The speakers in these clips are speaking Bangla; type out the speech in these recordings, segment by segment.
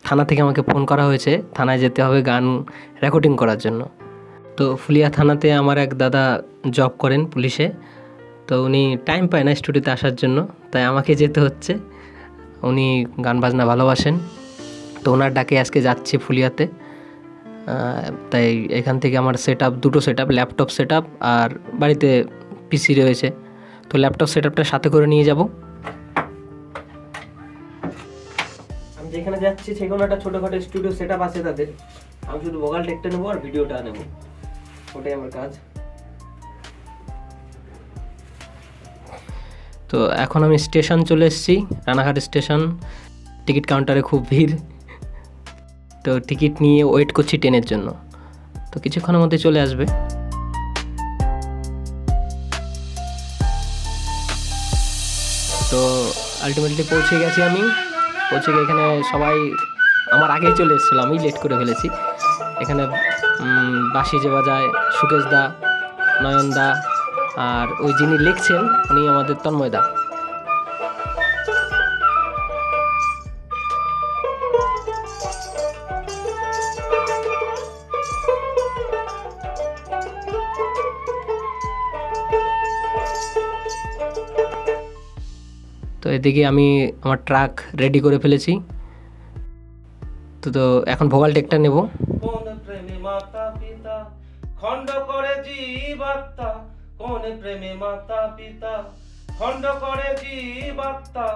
থানা থেকে আমাকে ফোন করা হয়েছে, থানায় যেতে হবে গান রেকর্ডিং করার জন্য। তো ফুলিয়া থানাতে আমার এক দাদা জব করেন পুলিশে, তো উনি টাইম পায় না স্টুডিওতে আসার জন্য, তাই আমাকে যেতে হচ্ছে। উনি গান বাজনা ভালোবাসেন, তো ওনার ডাকে আজকে যাচ্ছি ফুলিয়াতে। তাই এখান থেকে আমার দুটো set up, laptop set up আর বাড়িতে পিসি রয়েছে, তো ল্যাপটপ সেট আপটা সাথে করে নিয়ে যাব। আমি যেখানে যাচ্ছি সেখানে একটা ছোটোখাটো স্টুডিও সেট আপ আছে তাদের, আমি শুধু ভোকাল টেকটা নেবো আর ভিডিওটা নেবো, ওটাই আমার কাজ। তো এখন আমি স্টেশন চলে এসেছি, রানাঘাট স্টেশন। টিকিট কাউন্টারে খুব ভিড়, তো টিকিট নিয়ে ওয়েট করছি ট্রেনের জন্য, তো কিছুক্ষণের মধ্যে চলে আসবে। তো আলটিমেটলি পৌঁছে গেছি আমি। পৌঁছে গিয়ে এখানে সবাই আমার আগেই চলে এসেছিলো, আমি লেট করে ফেলেছি। এখানে বাঁশি যে বাজায় সুকেশ দা, নয়ন দা, আর ওই যিনি লিখছেন উনি আমাদের তন্ময় দা। তো এদিকে আমি আমার ট্রাক রেডি করে ফেলেছি, তো এখন ভোকাল টেকটা নেব। কোন প্রেমে মাতা পিতা খণ্ড করে জীবাত্মা, কোন প্রেমে মাতা পিতা খণ্ড করে জীবাত্মা,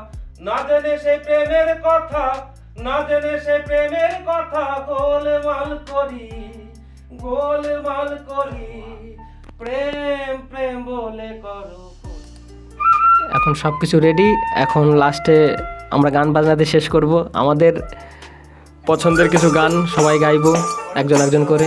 না জেনে সে প্রেমের কথা, না জেনে সে প্রেমের কথা, গোলমাল করি, গোলমাল করি, প্রেম প্রেম বলে করো। এখন সব কিছু রেডি, এখন লাস্টে আমরা গান বাজনাতে শেষ করব। আমাদের পছন্দের কিছু গান সবাই গাইবো একজন একজন করে।